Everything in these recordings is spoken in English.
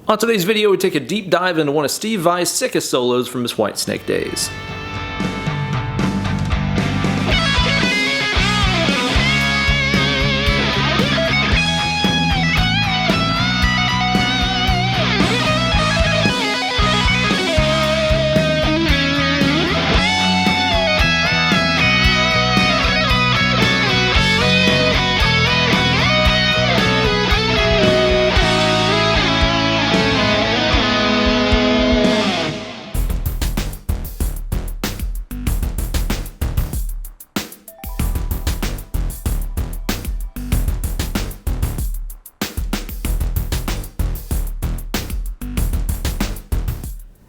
On today's video, we take a deep dive into one of Steve Vai's sickest solos from his Whitesnake days.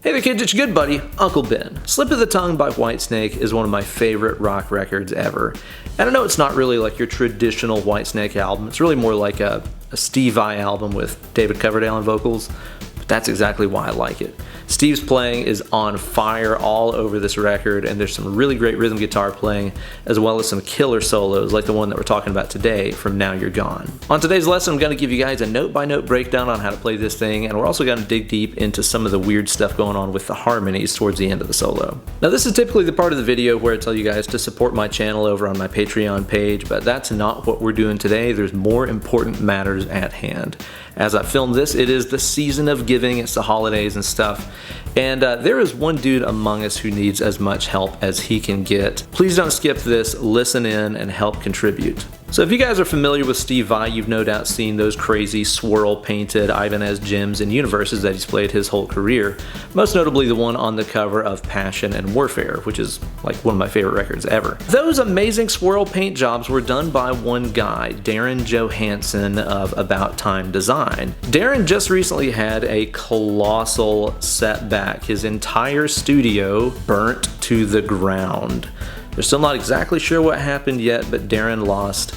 Hey there kids, it's your good buddy, Uncle Ben. Slip of the Tongue by Whitesnake is one of my favorite rock records ever. And I know it's not really like your traditional Whitesnake album, it's really more like a Steve Vai album with David Coverdale on vocals, but that's exactly why I like it. Steve's playing is on fire all over this record, and there's some really great rhythm guitar playing, as well as some killer solos like the one that we're talking about today from Now You're Gone. On today's lesson, I'm going to give you guys a note-by-note breakdown on how to play this thing, and we're also going to dig deep into some of the weird stuff going on with the harmonies towards the end of the solo. Now this is typically the part of the video where I tell you guys to support my channel over on my Patreon page, but that's not what we're doing today. There's more important matters at hand. As I film this, it is the season of giving, it's the holidays and stuff. And there is one dude among us who needs as much help as he can get. Please don't skip this, listen in, and help contribute. So if you guys are familiar with Steve Vai, you've no doubt seen those crazy swirl painted Ibanez gems and universes that he's played his whole career. Most notably the one on the cover of Passion and Warfare, which is like one of my favorite records ever. Those amazing swirl paint jobs were done by one guy, Darren Johansen of About Time Design. Darren just recently had a colossal setback. His entire studio burnt to the ground. They're still not exactly sure what happened yet, but Darren lost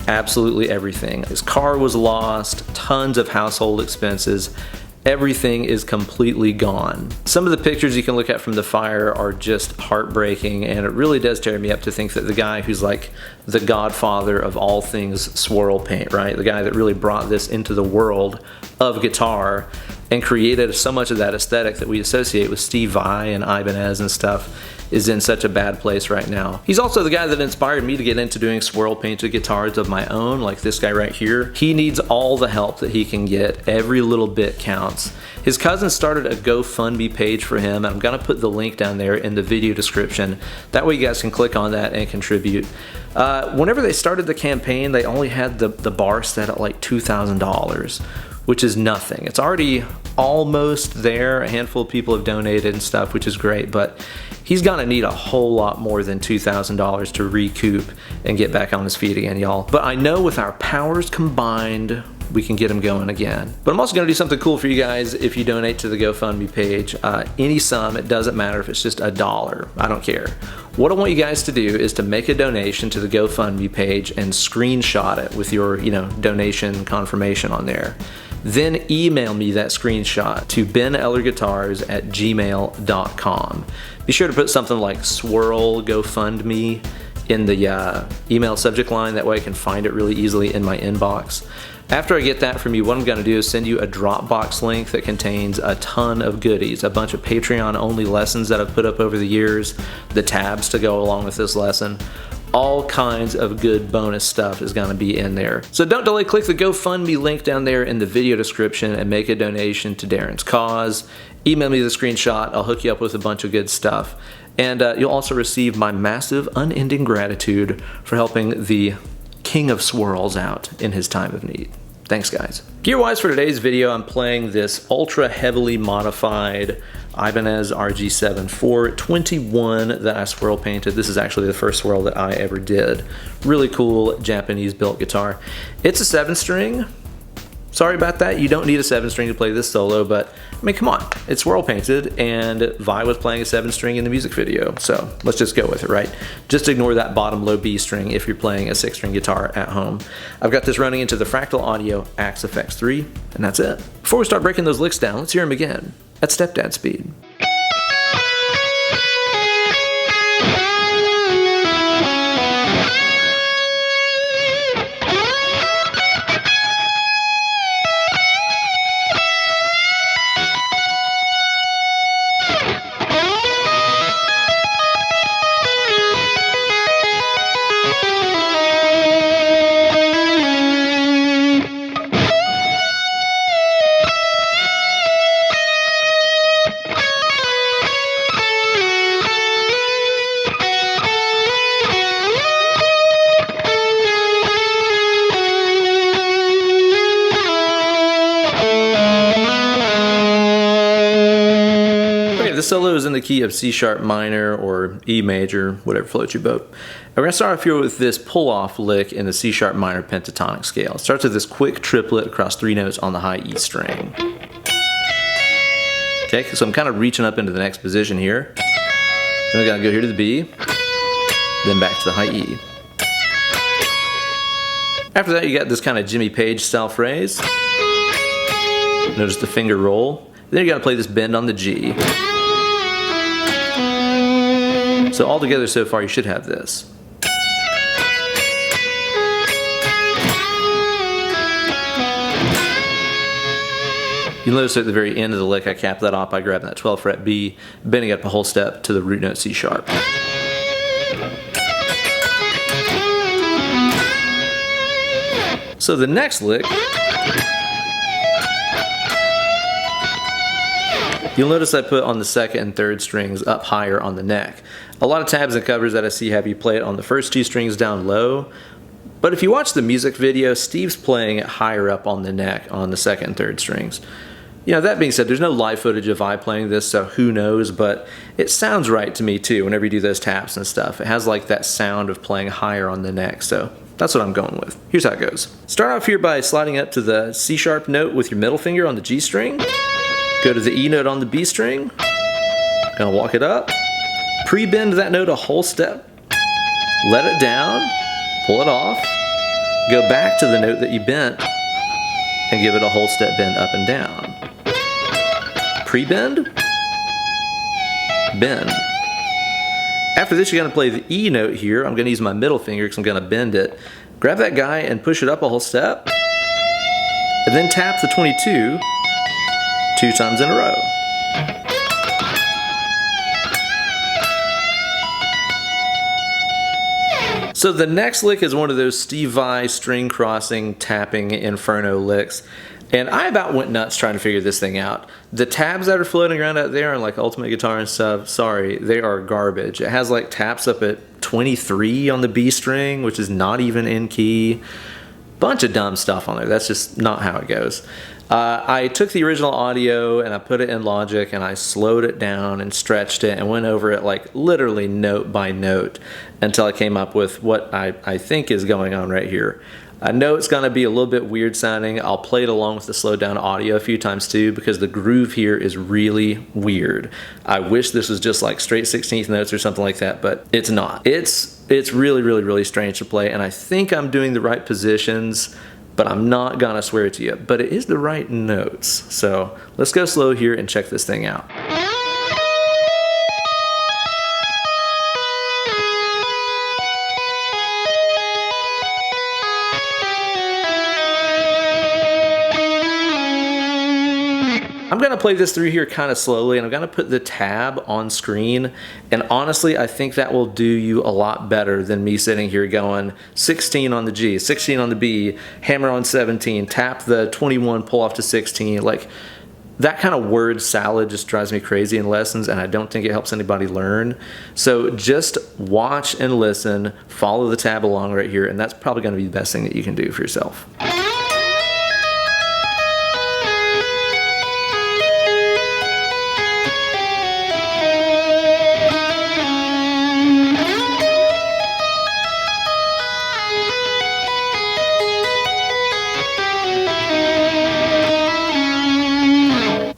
absolutely everything. His car was lost, tons of household expenses, everything is completely gone. Some of the pictures you can look at from the fire are just heartbreaking, and it really does tear me up to think that the guy who's like the godfather of all things swirl paint, right? The guy that really brought this into the world of guitar and created so much of that aesthetic that we associate with Steve Vai and Ibanez and stuff is in such a bad place right now. He's also the guy that inspired me to get into doing swirl painted guitars of my own, like this guy right here. He needs all the help that he can get. Every little bit counts. His cousin started a GoFundMe page for him, and I'm gonna put the link down there in the video description. That way you guys can click on that and contribute. Whenever they started the campaign, they only had the bar set at like $2,000. Which is nothing. It's already almost there. A handful of people have donated and stuff, which is great, but he's gonna need a whole lot more than $2,000 to recoup and get back on his feet again, y'all. But I know with our powers combined, we can get him going again. But I'm also gonna do something cool for you guys if you donate to the GoFundMe page. Any sum, it doesn't matter if it's just $1, I don't care. What I want you guys to do is to make a donation to the GoFundMe page and screenshot it with your, donation confirmation on there. Then email me that screenshot to benellerguitars@gmail.com. Be sure to put something like swirl GoFundMe in the email subject line, that way I can find it really easily in my inbox. After I get that from you, what I'm going to do is send you a Dropbox link that contains a ton of goodies, a bunch of Patreon only lessons that I've put up over the years, the tabs to go along with this lesson. All kinds of good bonus stuff is going to be in there. So don't delay, click the GoFundMe link down there in the video description and make a donation to Darren's cause. Email me the screenshot, I'll hook you up with a bunch of good stuff. And you'll also receive my massive, unending gratitude for helping the king of swirls out in his time of need. Thanks, guys. Gear-wise for today's video, I'm playing this ultra heavily modified Ibanez RG7421 that I swirl painted. This is actually the first swirl that I ever did. Really cool Japanese built guitar. It's a 7-string. Sorry about that, you don't need a 7-string to play this solo, but I mean, come on, it's swirl painted, and Vai was playing a 7-string in the music video, so let's just go with it, right? Just ignore that bottom low B string if you're playing a 6-string guitar at home. I've got this running into the Fractal Audio Axe FX 3, and that's it. Before we start breaking those licks down, let's hear them again at stepdad speed. this solo is in the key of C sharp minor or E major, whatever floats your boat. And we're going to start off here with this pull-off lick in the C sharp minor pentatonic scale. It starts with this quick triplet across 3 notes on the high E string. Okay, so I'm kind of reaching up into the next position here. Then we got to go here to the B, then back to the high E. After that, you got this kind of Jimmy Page style phrase. Notice the finger roll. Then you got to play this bend on the G. So all together so far, you should have this. You'll notice at the very end of the lick, I capped that off by grabbing that 12th fret B, bending up a whole step to the root note C sharp. So the next lick, you'll notice I put on the 2nd and 3rd strings up higher on the neck. A lot of tabs and covers that I see have you play it on the first 2 strings down low, but if you watch the music video, Steve's playing it higher up on the neck on the 2nd and 3rd strings. You know, that being said, there's no live footage of I playing this, so who knows, but it sounds right to me too whenever you do those taps and stuff. It has like that sound of playing higher on the neck, so that's what I'm going with. Here's how it goes. Start off here by sliding up to the C sharp note with your middle finger on the G string. Go to the E note on the B string. Gonna walk it up. Pre-bend that note a whole step. Let it down. Pull it off. Go back to the note that you bent and give it a whole step bend up and down. Pre-bend. Bend. After this, you're gonna play the E note here. I'm gonna use my middle finger because I'm gonna bend it. Grab that guy and push it up a whole step. And then tap the 22 2 times in a row. So the next lick is one of those Steve Vai string crossing tapping inferno licks. And I about went nuts trying to figure this thing out. The tabs that are floating around out there on like Ultimate Guitar and stuff, sorry, they are garbage. It has like taps up at 23 on the B string, which is not even in key. Bunch of dumb stuff on there. That's just not how it goes. I took the original audio and I put it in Logic and I slowed it down and stretched it and went over it like literally note by note until I came up with what I think is going on right here. I know it's going to be a little bit weird sounding. I'll play it along with the slowed down audio a few times too because the groove here is really weird. I wish this was just like straight 16th notes or something like that, but it's not. It's really, really, really strange to play, and I think I'm doing the right positions, but I'm not gonna swear it to you. But it is the right notes. So let's go slow here and check this thing out. I'm gonna play this through here kind of slowly, and I'm gonna put the tab on screen, and honestly I think that will do you a lot better than me sitting here going 16 on the G, 16 on the B, hammer on 17, tap the 21, pull off to 16. Like, that kind of word salad just drives me crazy in lessons, and I don't think it helps anybody learn. So just watch and listen, follow the tab along right here, and that's probably gonna be the best thing that you can do for yourself.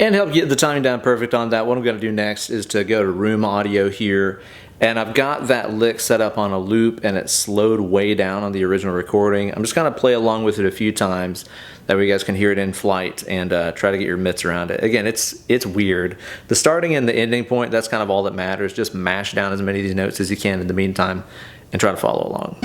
And to help get the timing down perfect on that, what I'm going to do next is to go to room audio here, and I've got that lick set up on a loop and it's slowed way down on the original recording. I'm just going to play along with it a few times, that way you guys can hear it in flight and try to get your mitts around it. Again, it's weird. The starting and the ending point, that's kind of all that matters. Just mash down as many of these notes as you can in the meantime and try to follow along.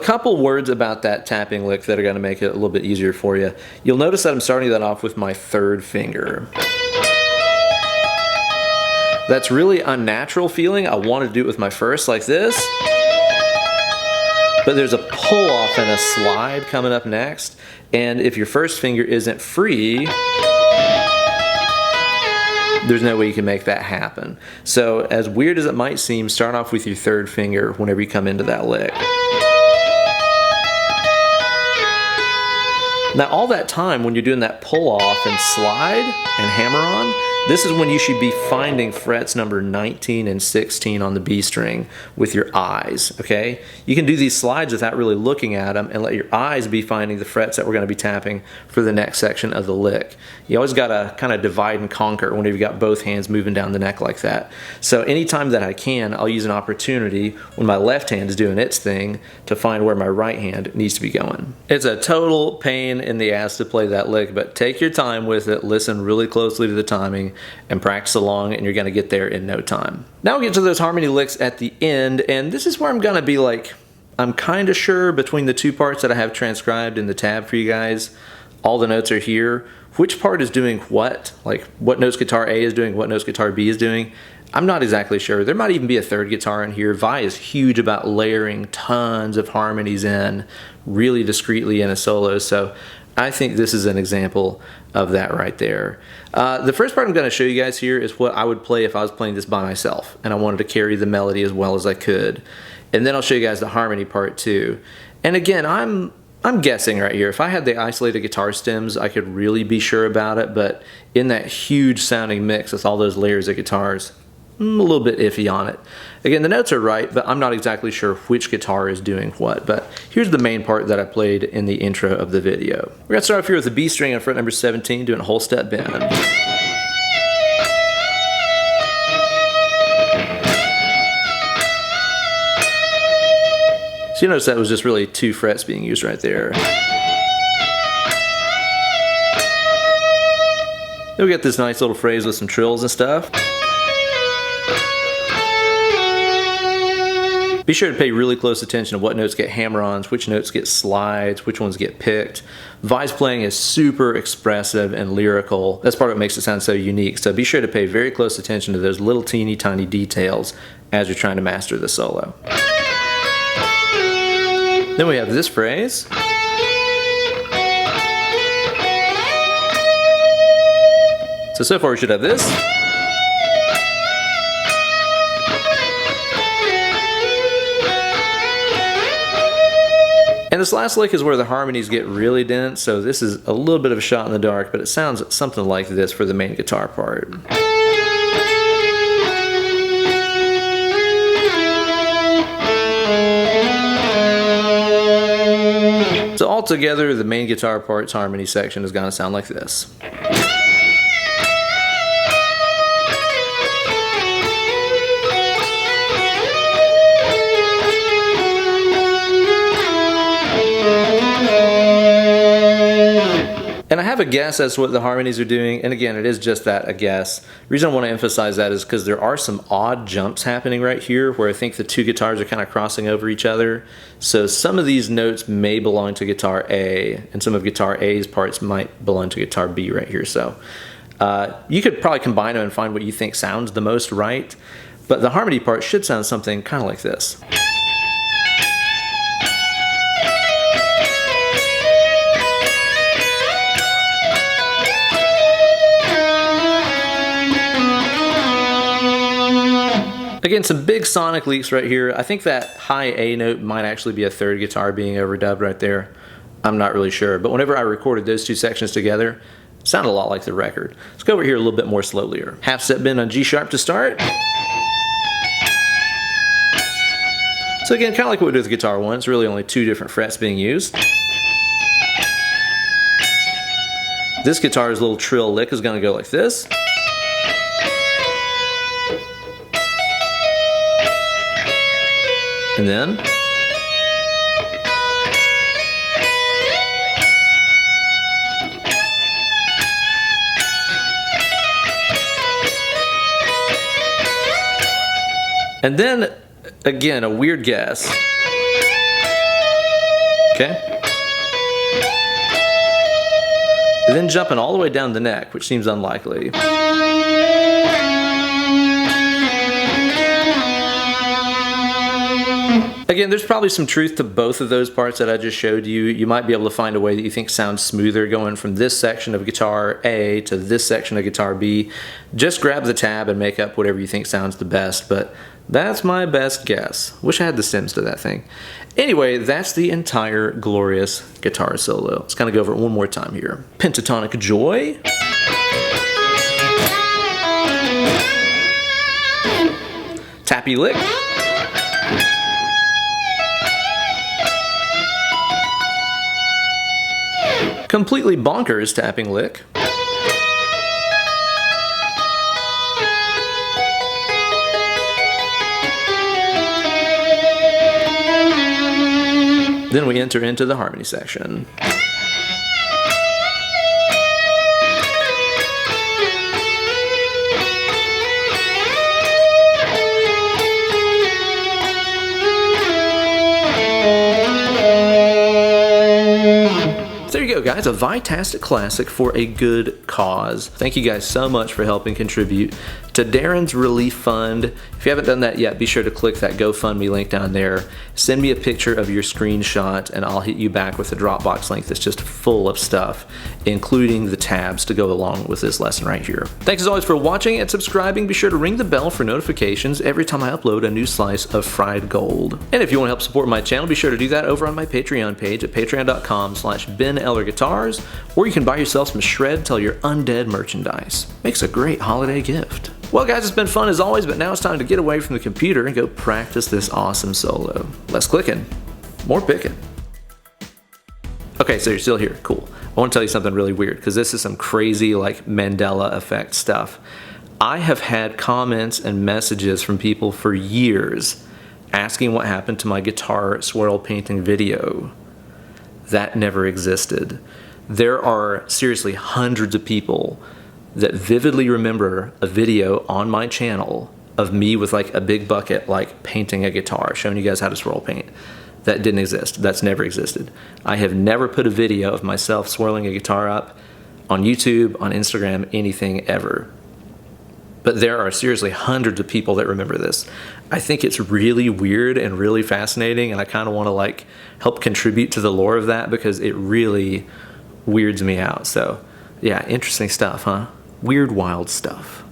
So a couple words about that tapping lick that are going to make it a little bit easier for you. You'll notice that I'm starting that off with my third finger. That's really unnatural feeling. I want to do it with my first like this. But there's a pull off and a slide coming up next. And if your first finger isn't free, there's no way you can make that happen. So as weird as it might seem, start off with your third finger whenever you come into that lick. Now all that time when you're doing that pull off and slide and hammer on, this is when you should be finding frets number 19 and 16 on the B string with your eyes, okay? You can do these slides without really looking at them and let your eyes be finding the frets that we're going to be tapping for the next section of the lick. You always got to kind of divide and conquer whenever you've got both hands moving down the neck like that. So anytime that I can, I'll use an opportunity when my left hand is doing its thing to find where my right hand needs to be going. It's a total pain in the ass to play that lick, but take your time with it, listen really closely to the timing, and practice along, and you're going to get there in no time. Now we'll get to those harmony licks at the end, and this is where I'm going to be like, I'm kind of sure between the two parts that I have transcribed in the tab for you guys, all the notes are here. Which part is doing what? Like what notes guitar A is doing, what notes guitar B is doing. I'm not exactly sure. There might even be a third guitar in here. Vai is huge about layering tons of harmonies in really discreetly in a solo, so I think this is an example of that right there. The first part I'm going to show you guys here is what I would play if I was playing this by myself and I wanted to carry the melody as well as I could. And then I'll show you guys the harmony part too. And again, I'm guessing right here. If I had the isolated guitar stems, I could really be sure about it, but in that huge sounding mix with all those layers of guitars, I'm a little bit iffy on it. Again, the notes are right, but I'm not exactly sure which guitar is doing what. But here's the main part that I played in the intro of the video. We're going to start off here with the B string on fret number 17, doing a whole step bend. So you notice that was just really 2 frets being used right there. Then we get this nice little phrase with some trills and stuff. Be sure to pay really close attention to what notes get hammer-ons, which notes get slides, which ones get picked. Vai's playing is super expressive and lyrical. That's part of what makes it sound so unique. So be sure to pay very close attention to those little teeny tiny details as you're trying to master the solo. Then we have this phrase. So far we should have this. And this last lick is where the harmonies get really dense, so this is a little bit of a shot in the dark, but it sounds something like this for the main guitar part. So altogether, the main guitar part's harmony section is going to sound like this. And I have a guess as to what the harmonies are doing, and again, it is just that, a guess. The reason I want to emphasize that is because there are some odd jumps happening right here where I think the two guitars are kind of crossing over each other. So some of these notes may belong to guitar A, and some of guitar A's parts might belong to guitar B right here. So you could probably combine them and find what you think sounds the most right, but the harmony part should sound something kind of like this. Again, some big sonic leaks right here. I think that high A note might actually be a third guitar being overdubbed right there. I'm not really sure, but whenever I recorded those two sections together, it sounded a lot like the record. Let's go over here a little bit more slowly. Half step bend on G sharp to start. So again, kind of like what we did with guitar 1, it's really only 2 different frets being used. This guitar's little trill lick is going to go like this. And then again, a weird guess. Okay. Then jumping all the way down the neck, which seems unlikely. Again, there's probably some truth to both of those parts that I just showed you. You might be able to find a way that you think sounds smoother going from this section of guitar A to this section of guitar B. Just grab the tab and make up whatever you think sounds the best, but that's my best guess. Wish I had the stems to that thing. Anyway, that's the entire glorious guitar solo. Let's kind of go over it one more time here. Pentatonic Joy. Tappy Lick. Completely bonkers tapping lick. Then we enter into the harmony section. There you go, guys, a Vitastic classic for a good cause. Thank you guys so much for helping contribute to Darren's Relief Fund. If you haven't done that yet, be sure to click that GoFundMe link down there. Send me a picture of your screenshot and I'll hit you back with a Dropbox link that's just full of stuff, including the tabs to go along with this lesson right here. Thanks as always for watching and subscribing. Be sure to ring the bell for notifications every time I upload a new slice of fried gold. And if you want to help support my channel, be sure to do that over on my Patreon page at patreon.com/BenEllerGuitars, or you can buy yourself some Shred Till You're Undead merchandise. Makes a great holiday gift. Well guys, it's been fun as always, but now it's time to get away from the computer and go practice this awesome solo. Less clicking, more picking. Okay, so you're still here, cool. I want to tell you something really weird, because this is some crazy like Mandela effect stuff. I have had comments and messages from people for years asking what happened to my guitar swirl painting video. That never existed. There are seriously hundreds of people that vividly remember a video on my channel of me with like a big bucket like painting a guitar, showing you guys how to swirl paint. That didn't exist. That's never existed. I have never put a video of myself swirling a guitar up on YouTube, on Instagram, anything ever. But there are seriously hundreds of people that remember this. I think it's really weird and really fascinating, and I kind of want to like help contribute to the lore of that because it really weirds me out. So yeah, interesting stuff, huh? Weird, wild stuff.